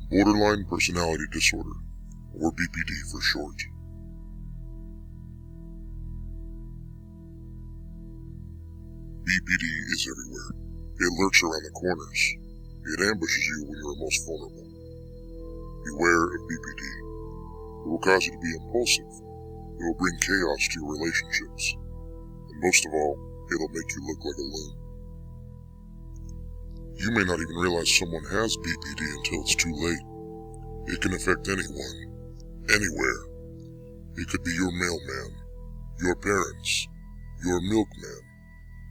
Borderline personality disorder, or BPD for short. BPD is everywhere. It lurks around the corners. It ambushes you when you are most vulnerable. Beware of BPD. It will cause you to be impulsive. It will bring chaos to your relationships. And most of all, it'll make you look like a loon. You may not even realize someone has BPD until it's too late. It can affect anyone, anywhere. It could be your mailman, your parents, your milkman,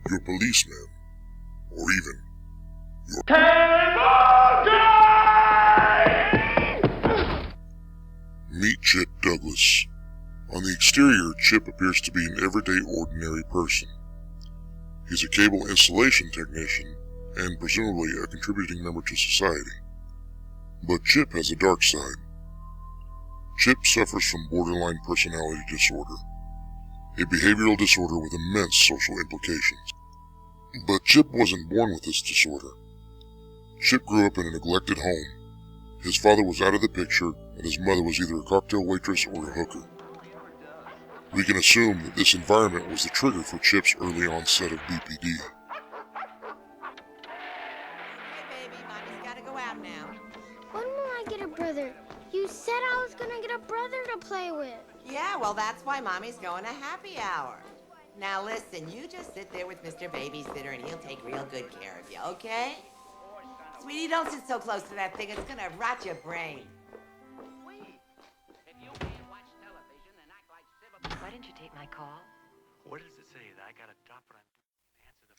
your policeman, or even your table game! Meet Chip Douglas. On the exterior, Chip appears to be an everyday ordinary person. He's a cable installation technician and presumably a contributing member to society. But Chip has a dark side. Chip suffers from borderline personality disorder, a behavioral disorder with immense social implications. But Chip wasn't born with this disorder. Chip grew up in a neglected home. His father was out of the picture, and his mother was either a cocktail waitress or a hooker. We can assume that this environment was the trigger for Chip's early onset of BPD. When will I get a brother? You said I was gonna get a brother to play with. Yeah, well, that's why Mommy's going to happy hour. Now listen, you just sit there with Mr. Babysitter and he'll take real good care of you, okay? Sweetie, don't sit so close to that thing. It's gonna rot your brain. Why didn't you take my call? What does it say? That I got a drop when I'm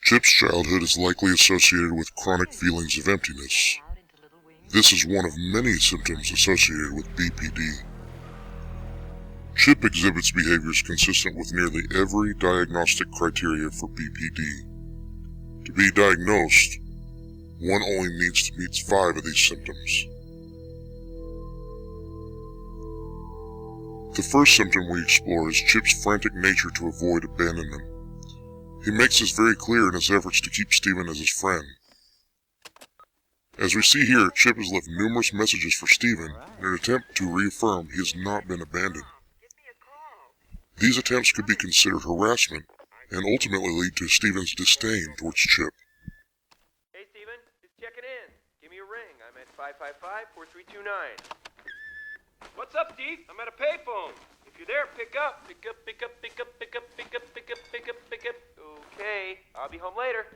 Chip's childhood is likely associated with chronic feelings of emptiness. This is one of many symptoms associated with BPD. Chip exhibits behaviors consistent with nearly every diagnostic criteria for BPD. To be diagnosed, one only needs to meet 5 of these symptoms. The first symptom we explore is Chip's frantic nature to avoid abandonment. He makes this very clear in his efforts to keep Steven as his friend. As we see here, Chip has left numerous messages for Steven in an attempt to reaffirm he has not been abandoned. These attempts could be considered harassment and ultimately lead to Steven's disdain towards Chip. Hey Steven, just checking in. Give me a ring. I'm at 555-4329. What's up, Steve? I'm at a payphone. If you're there, pick up. Pick up. Okay, I'll be home later.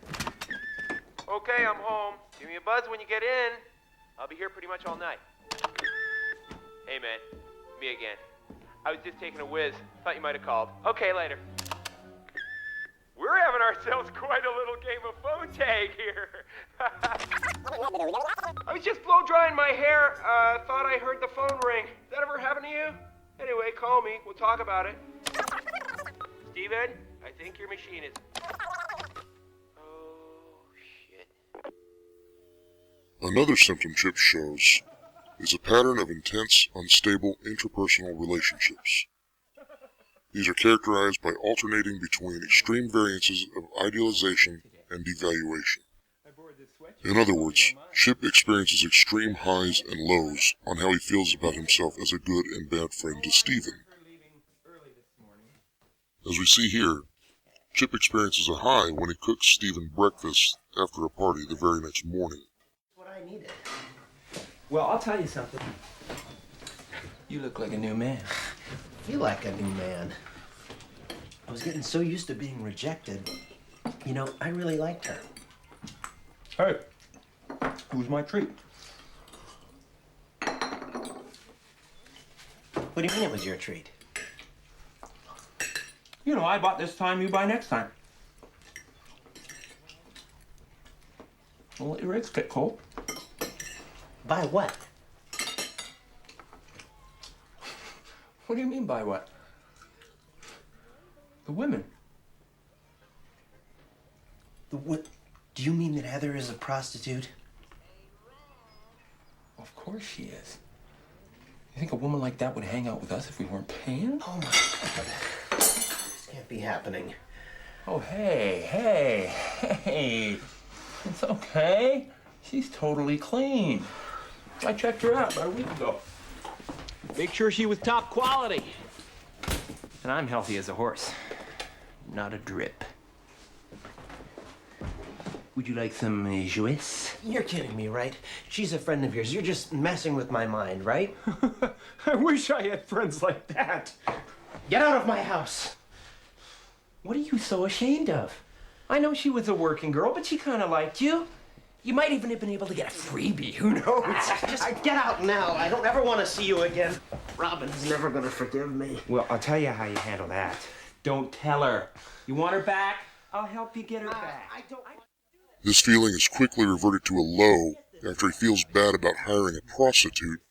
Okay, I'm home. Give me a buzz when you get in. I'll be here pretty much all night. Hey, man. Me again. I was just taking a whiz. Thought you might have called. Okay, later. We're having ourselves quite a little game of phone tag here. I was just blow drying my hair. Thought I heard the phone ring. That ever happen to you? Anyway, call me. We'll talk about it. Steven, I think your machine is... Oh, shit. Another symptom Chip shows is a pattern of intense, unstable interpersonal relationships. These are characterized by alternating between extreme variances of idealization and devaluation. In other words, Chip experiences extreme highs and lows on how he feels about himself as a good and bad friend to Steven. As we see here, Chip experiences a high when he cooks Steven breakfast after a party the very next morning. What I needed. Well, I'll tell you something. You look like a new man. I feel like a new man. I was getting so used to being rejected. You know, I really liked her. Hey, who's my treat? What do you mean it was your treat? You know, I bought this time, you buy next time. Don't let your eggs get cold. Buy what? What do you mean by what? The women. What? Do you mean that Heather is a prostitute? Of course she is. You think a woman like that would hang out with us if we weren't paying? Oh my God. This can't be happening. Oh, hey. It's okay. She's totally clean. I checked her out about a week ago. Make sure she was top quality. And I'm healthy as a horse, not a drip. Would you like some jouets? You're kidding me, right? She's a friend of yours. You're just messing with my mind, right? I wish I had friends like that. Get out of my house! What are you so ashamed of? I know she was a working girl, but she kind of liked you. You might even have been able to get a freebie. Who knows? Just get out now. I don't ever want to see you again. Robin's never gonna forgive me. Well, I'll tell you how you handle that. Don't tell her. You want her back? I'll help you get her back. This feeling is quickly reverted to a low after he feels bad about hiring a prostitute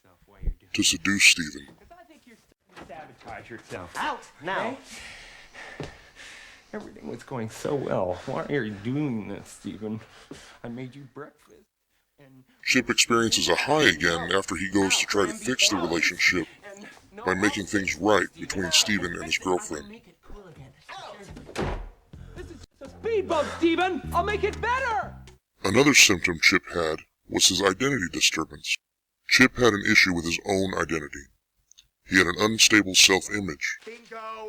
to seduce Stephen. I think you're starting to sabotage yourself. Out now. Okay? Everything was going so well. Why are you doing this, Stephen? I made you breakfast. And Chip experiences a high again after he goes to try to fix the relationship by making things right between Stephen and his girlfriend. This is just a speed bump, Stephen! I'll make it better! Another symptom Chip had was his identity disturbance. Chip had an issue with his own identity. He had an unstable self-image.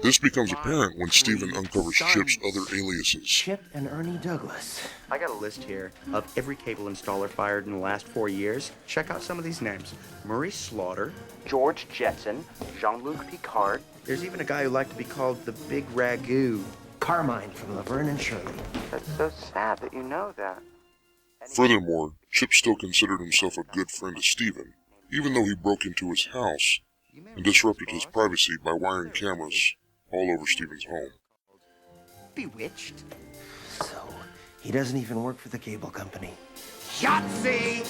This becomes apparent when Stephen uncovers Chip's other aliases. Chip and Ernie Douglas. I got a list here of every cable installer fired in the last 4 years. Check out some of these names. Murray Slaughter, George Jetson, Jean-Luc Picard. There's even a guy who liked to be called the Big Ragu. Carmine from Laverne and Shirley. That's so sad that you know that. Furthermore, Chip still considered himself a good friend to Stephen, even though he broke into his house and disrupted his privacy by wiring cameras all over Stephen's home. Bewitched. So, he doesn't even work for the cable company. Yahtzee!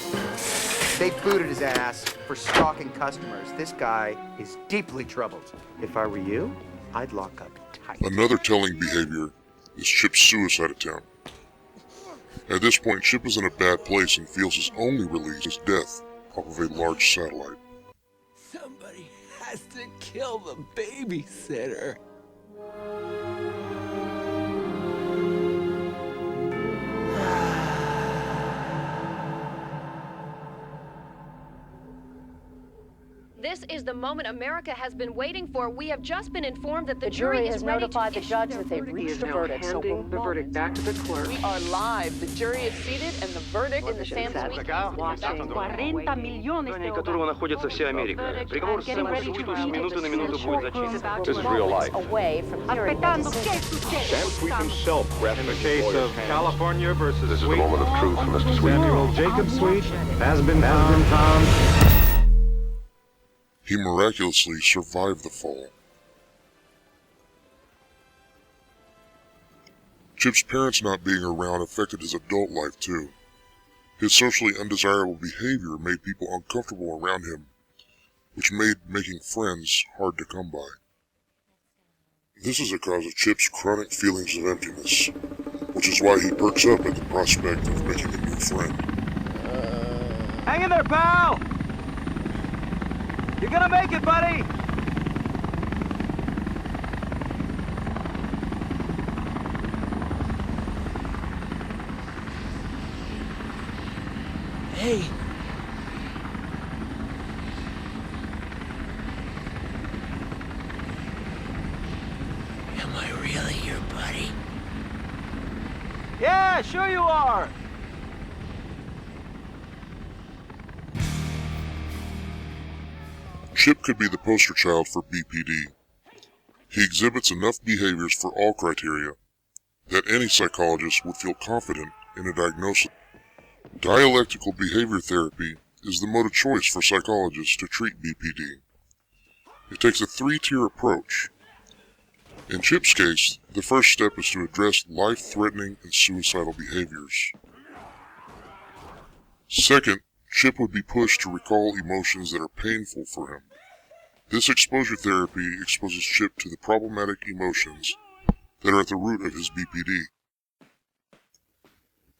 They booted his ass for stalking customers. This guy is deeply troubled. If I were you, I'd lock up tight. Another telling behavior is Chip's suicide attempt. At this point, Chip is in a bad place and feels his only release is death off of a large satellite. Somebody has to kill the babysitter. This is the moment America has been waiting for. We have just been informed that the jury is has ready notified to the issue judge their that they've verdict. reached a verdict. So we'll the verdict back to the clerk. We are live. The jury is seated, and the verdict in the Sam Sweet case. Watching 40 миллионов Здании которого находится вся Америка. Приговор Сэму Суиту с минуты на минуту будет зачитан. This is real life. Away from hearing the decision. Sam Sweet himself in the case of California versus This is the moment of truth for Mr. Sweet. Samuel Jacob Sweet has been found. He miraculously survived the fall. Chip's parents not being around affected his adult life too. His socially undesirable behavior made people uncomfortable around him, which made making friends hard to come by. This is a cause of Chip's chronic feelings of emptiness, which is why he perks up at the prospect of making a new friend. Hang in there, pal! You're gonna make it, buddy! Hey. Am I really your buddy? Yeah, sure you are! Chip could be the poster child for BPD. He exhibits enough behaviors for all criteria that any psychologist would feel confident in a diagnosis. Dialectical behavior therapy is the mode of choice for psychologists to treat BPD. It takes a 3-tier approach. In Chip's case, the first step is to address life-threatening and suicidal behaviors. Second, Chip would be pushed to recall emotions that are painful for him. This exposure therapy exposes Chip to the problematic emotions that are at the root of his BPD.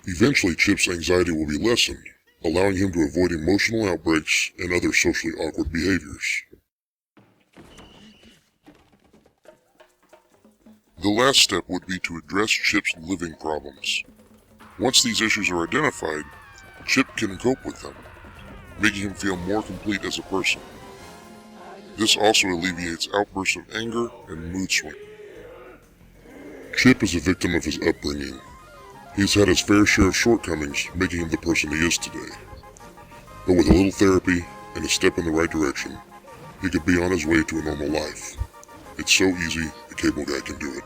Eventually, Chip's anxiety will be lessened, allowing him to avoid emotional outbreaks and other socially awkward behaviors. The last step would be to address Chip's living problems. Once these issues are identified, Chip can cope with them. making him feel more complete as a person. This also alleviates outbursts of anger and mood swings. Chip is a victim of his upbringing. He's had his fair share of shortcomings, making him the person he is today. But with a little therapy and a step in the right direction, he could be on his way to a normal life. It's so easy, a cable guy can do it.